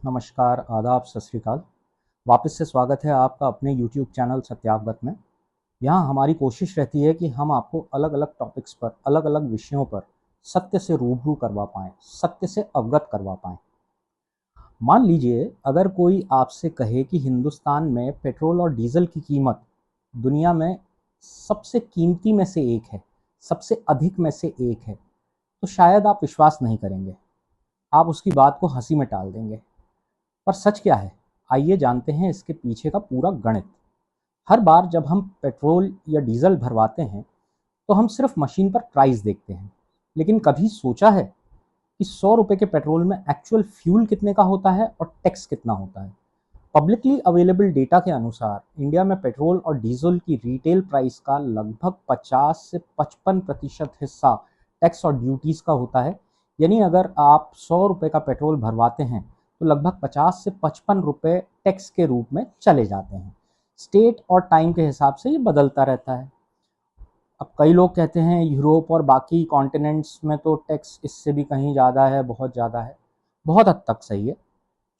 नमस्कार, आदाब, सत श्री अकाल। वापस से स्वागत है आपका अपने यूट्यूब चैनल सत्यावगत में। यहाँ हमारी कोशिश रहती है कि हम आपको अलग अलग टॉपिक्स पर, अलग अलग विषयों पर सत्य से रूबरू करवा पाएँ, सत्य से अवगत करवा पाएँ। मान लीजिए अगर कोई आपसे कहे कि हिंदुस्तान में पेट्रोल और डीजल की कीमत दुनिया में सबसे कीमती में से एक है, सबसे अधिक में से एक है, तो शायद आप विश्वास नहीं करेंगे। आप उसकी बात को हंसी में टाल देंगे। पर सच क्या है, आइए जानते हैं इसके पीछे का पूरा गणित। हर बार जब हम पेट्रोल या डीजल भरवाते हैं तो हम सिर्फ मशीन पर प्राइस देखते हैं, लेकिन कभी सोचा है कि 100 रुपये के पेट्रोल में एक्चुअल फ्यूल कितने का होता है और टैक्स कितना होता है। पब्लिकली अवेलेबल डेटा के अनुसार इंडिया में पेट्रोल और डीजल की रिटेल प्राइस का लगभग 50 से 55% हिस्सा टैक्स और ड्यूटीज़ का होता है। यानी अगर आप 100 रुपये का पेट्रोल भरवाते हैं तो लगभग 50 से 55 रुपये टैक्स के रूप में चले जाते हैं। स्टेट और टाइम के हिसाब से ये बदलता रहता है। अब कई लोग कहते हैं यूरोप और बाकी कॉन्टिनेंट्स में तो टैक्स इससे भी कहीं ज़्यादा है, बहुत ज़्यादा है। बहुत हद तक सही है,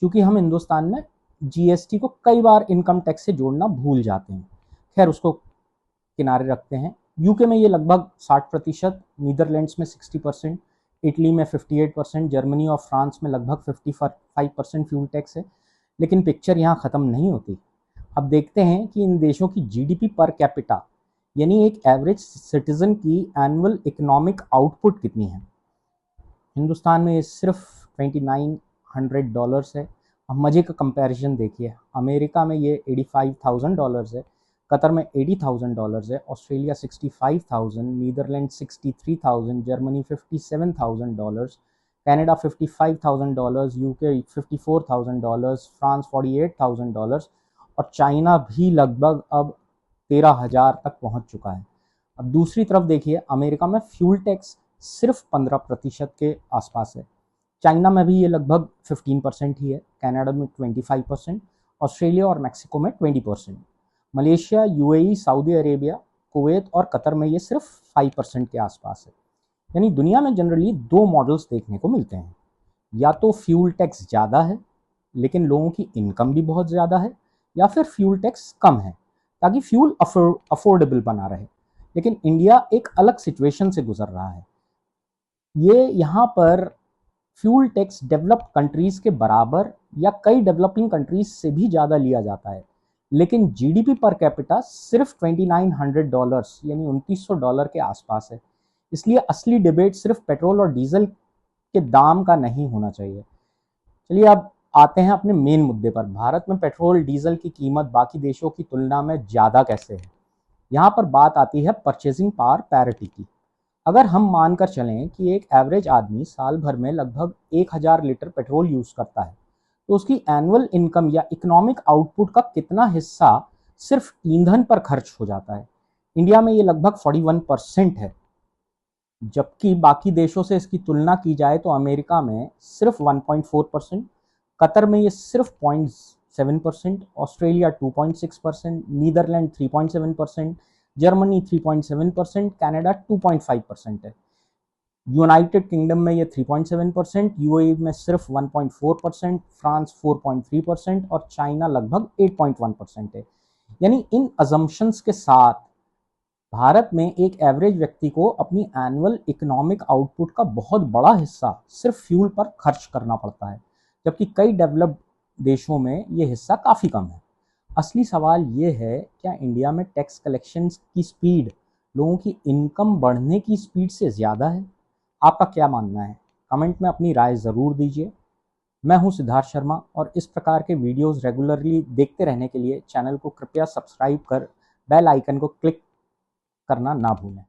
क्योंकि हम हिंदुस्तान में जीएसटी को कई बार इनकम टैक्स से जोड़ना भूल जाते हैं। खैर, उसको किनारे रखते हैं। यूके में ये लगभग 60%, नीदरलैंड्स में 60%, इटली में 58%, जर्मनी और फ्रांस में लगभग 55% फ्यूल टैक्स है। लेकिन पिक्चर यहाँ ख़त्म नहीं होती। अब देखते हैं कि इन देशों की जीडीपी पर कैपिटा, यानी एक एवरेज सिटीजन की एनुअल इकोनॉमिक आउटपुट कितनी है। हिंदुस्तान में ये सिर्फ $2900 है। अब मज़े का कंपैरिजन देखिए, अमेरिका में ये $85,000 है, कतर में $80,000 है, Australia 65,000, Netherland 63,000, Germany $57,000, Canada $55,000, UK $54,000, France $48,000 और चाइना भी लगभग अब 13,000 तक पहुंच चुका है। अब दूसरी तरफ देखिए, अमेरिका में फ्यूल टैक्स सिर्फ 15% के आसपास है। चाइना में भी ये लगभग 15% ही है, कनाडा में 25%, ऑस्ट्रेलिया और मैक्सिको में 20%, Malaysia, UAE, Saudi Arabia, Kuwait और कतर में ये सिर्फ 5% के आसपास है। यानी दुनिया में जनरली दो मॉडल्स देखने को मिलते हैं, या तो फ्यूल टैक्स ज़्यादा है लेकिन लोगों की इनकम भी बहुत ज़्यादा है, या फिर फ्यूल टैक्स कम है ताकि फ्यूल अफोर्डेबल बना रहे। लेकिन इंडिया एक अलग सिचुएशन से गुजर रहा है। ये यहाँ पर फ्यूल टैक्स डेवलप्ड कंट्रीज़ के बराबर या कई डेवलपिंग कंट्रीज से भी ज़्यादा लिया जाता है, लेकिन जीडीपी पर कैपिटा सिर्फ $2900 यानी $2900 के आसपास है। इसलिए असली डिबेट सिर्फ पेट्रोल और डीजल के दाम का नहीं होना चाहिए। चलिए अब आते हैं अपने मेन मुद्दे पर। भारत में पेट्रोल डीजल की कीमत बाकी देशों की तुलना में ज़्यादा कैसे है। यहाँ पर बात आती है परचेजिंग पावर पैरिटी की। अगर हम मानकर चलें कि एक एवरेज आदमी साल भर में लगभग 1000 लीटर पेट्रोल यूज़ करता है, तो उसकी एनुअल इनकम या इकोनॉमिक आउटपुट का कितना हिस्सा सिर्फ ईंधन पर खर्च हो जाता है। इंडिया में ये लगभग 41% है, जबकि बाकी देशों से इसकी तुलना की जाए तो अमेरिका में सिर्फ 1.4%, कतर में ये सिर्फ 0.7%, ऑस्ट्रेलिया 2.6%, नीदरलैंड 3.7%, जर्मनी 3.7%, कनाडा 2.5% है। यूनाइटेड किंगडम में ये 3.7%, यूएई में सिर्फ 1.4%, फ्रांस 4.3% और चाइना लगभग 8.1% है। यानी इन अजम्पशंस के साथ भारत में एक एवरेज व्यक्ति को अपनी एनुअल इकोनॉमिक आउटपुट का बहुत बड़ा हिस्सा सिर्फ फ्यूल पर खर्च करना पड़ता है, जबकि कई डेवलप्ड देशों में ये हिस्सा काफ़ी कम है। असली सवाल ये है, क्या इंडिया में टैक्स कलेक्शन की स्पीड लोगों की इनकम बढ़ने की स्पीड से ज़्यादा है? आपका क्या मानना है? कमेंट में अपनी राय ज़रूर दीजिए। मैं हूं सिद्धार्थ शर्मा और इस प्रकार के वीडियोस रेगुलरली देखते रहने के लिए चैनल को कृपया सब्सक्राइब कर बेल आइकन को क्लिक करना ना भूलें।